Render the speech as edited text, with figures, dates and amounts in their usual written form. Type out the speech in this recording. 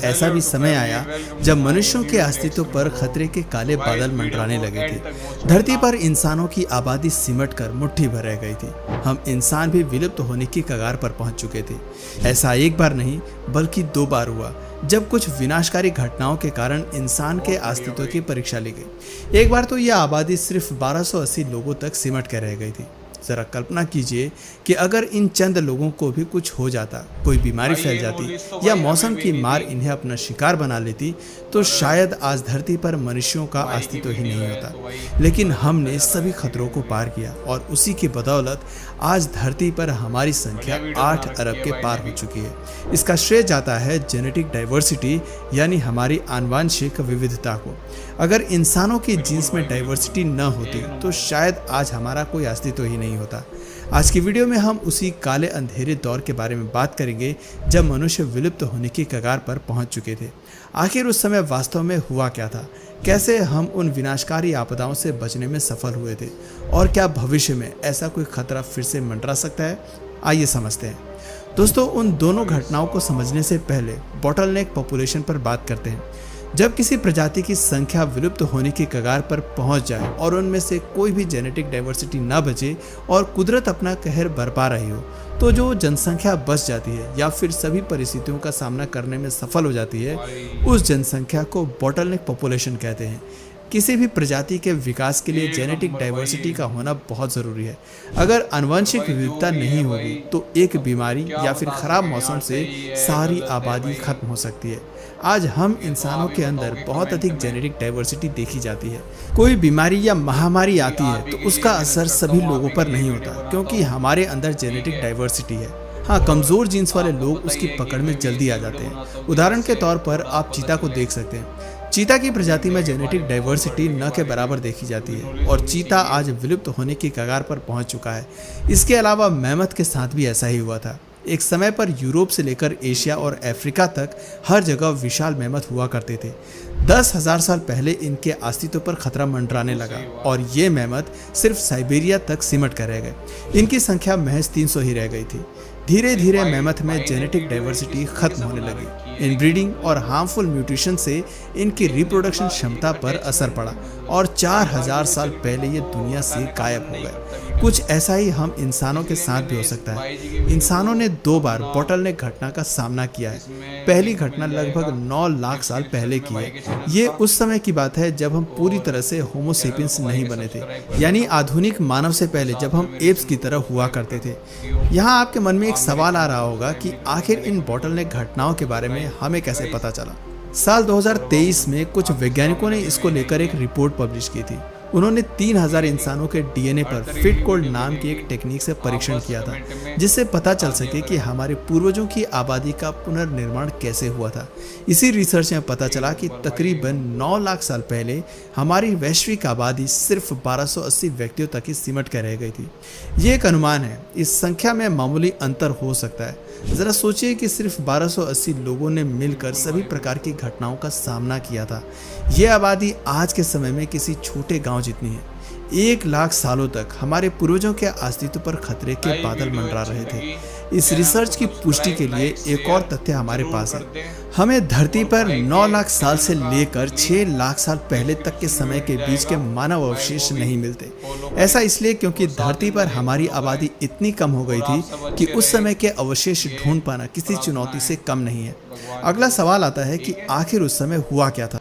ऐसा भी समय आया जब मनुष्यों के अस्तित्व पर खतरे के काले बादल मंडराने लगे थे। धरती पर इंसानों की आबादी सिमट कर मुट्ठी भर रह गई थी। हम इंसान भी विलुप्त होने की कगार पर पहुंच चुके थे। ऐसा एक बार नहीं बल्कि 2 बार हुआ, जब कुछ विनाशकारी घटनाओं के कारण इंसान के अस्तित्व की परीक्षा ली गई। एक बार तो यह आबादी सिर्फ 1280 लोगों तक सिमट कर रह गई थी। जरा कल्पना कीजिए कि अगर इन चंद लोगों को भी कुछ हो जाता, कोई बीमारी फैल जाती या मौसम की मार इन्हें अपना शिकार बना लेती, तो शायद आज धरती पर मनुष्यों का अस्तित्व ही नहीं होता। लेकिन हमने सभी खतरों को पार किया और उसी की बदौलत आज धरती पर हमारी संख्या 8 अरब के पार हो चुकी है। इसका श्रेय जाता है जेनेटिक डाइवर्सिटी यानी हमारी आनुवांशिक विविधता को। अगर इंसानों के जीन्स में डाइवर्सिटी न होती तो शायद आज हमारा कोई अस्तित्व ही नहीं होता। आज की वीडियो में हम उसी काले अंधेरे दौर के बारे में बात करेंगे जब मनुष्य विलुप्त होने की कगार पर पहुंच चुके थे। आखिर उस समय वास्तव में हुआ क्या था, कैसे हम उन विनाशकारी आपदाओं से बचने में सफल हुए थे और क्या भविष्य में ऐसा कोई खतरा फिर से मंडरा सकता है। आइए समझते हैं। दोस्तों, उन दोनों घटनाओं को समझने से पहले बॉटलनेक पॉपुलेशन पर बात करते हैं। जब किसी प्रजाति की संख्या विलुप्त होने की कगार पर पहुंच जाए और उनमें से कोई भी जेनेटिक डाइवर्सिटी न बचे और कुदरत अपना कहर बरपा रही हो, तो जो जनसंख्या बच जाती है या फिर सभी परिस्थितियों का सामना करने में सफल हो जाती है, उस जनसंख्या को बॉटलनेक पॉपुलेशन कहते हैं। किसी भी प्रजाति के विकास के लिए जेनेटिक डाइवर्सिटी का होना बहुत ज़रूरी है। अगर आनुवंशिक विविधता नहीं होगी तो एक बीमारी या फिर खराब मौसम से सारी आबादी खत्म हो सकती है। आज हम इंसानों के अंदर बहुत अधिक जेनेटिक डाइवर्सिटी देखी जाती है। कोई बीमारी या महामारी आती है तो उसका असर सभी लोगों पर नहीं होता, क्योंकि हमारे अंदर जेनेटिक डाइवर्सिटी है। हाँ, कमज़ोर जीन्स वाले लोग उसकी पकड़ में जल्दी आ जाते हैं। उदाहरण के तौर पर आप चीता को देख सकते हैं। चीता की प्रजाति में जेनेटिक डाइवर्सिटी न के बराबर देखी जाती है और चीता आज विलुप्त होने की कगार पर पहुंच चुका है। इसके अलावा मैमथ के साथ भी ऐसा ही हुआ था। एक समय पर यूरोप से लेकर एशिया और अफ्रीका तक हर जगह विशाल मैमथ हुआ करते थे। 10,000 साल पहले इनके अस्तित्व पर खतरा मंडराने लगा और ये मैमथ सिर्फ साइबेरिया तक सिमट कर रह गए। इनकी संख्या महज 300 ही रह गई थी। धीरे धीरे मैमथ में जेनेटिक डाइवर्सिटी खत्म होने लगी। इनब्रीडिंग और हार्मफुल म्यूटेशन से इनकी रिप्रोडक्शन क्षमता पर असर पड़ा और 4000 साल पहले ये दुनिया से गायब हो गए। कुछ ऐसा ही हम इंसानों के साथ भी हो सकता है। इंसानों ने 2 बार बॉटलनेक घटना का सामना किया है। पहली घटना लगभग 9 लाख साल पहले की है। ये उस समय की बात है जब हम पूरी तरह से होमो सेपियंस नहीं बने थे, यानी आधुनिक मानव से पहले, जब हम एप्स की तरह हुआ करते थे। यहाँ आपके मन में एक सवाल आ रहा होगा कि आखिर इन बॉटलनेक घटनाओं के बारे में हमें कैसे पता चला। साल 2023 में कुछ वैज्ञानिकों ने इसको लेकर एक रिपोर्ट पब्लिश की थी। उन्होंने 3000 इंसानों के डीएनए पर फिट कोल्ड नाम की एक टेक्निक से परीक्षण किया था, जिससे पता चल सके कि हमारे पूर्वजों की आबादी का पुनर्निर्माण कैसे हुआ था। इसी रिसर्च में पता चला कि तकरीबन 9 लाख साल पहले हमारी वैश्विक आबादी सिर्फ 1280 व्यक्तियों तक ही सिमट कर रह गई थी। ये एक अनुमान है, इस संख्या में मामूली अंतर हो सकता है। जरा सोचिए कि सिर्फ 1280 लोगों ने मिलकर सभी प्रकार की घटनाओं का सामना किया था। यह आबादी आज के समय में किसी छोटे गांव जितनी है। 1 लाख सालों तक हमारे पूर्वजों के अस्तित्व पर खतरे के बादल मंडरा रहे थे। इस रिसर्च की पुष्टि के लिए एक और तथ्य हमारे पास है। हमें धरती पर 9 लाख साल से लेकर 6 लाख साल पहले तक के समय के बीच के मानव अवशेष नहीं मिलते। ऐसा इसलिए क्योंकि धरती पर हमारी आबादी इतनी कम हो गई थी कि उस समय के अवशेष ढूंढ पाना किसी चुनौती से कम नहीं है। अगला सवाल आता है कि आखिर उस समय हुआ क्या था।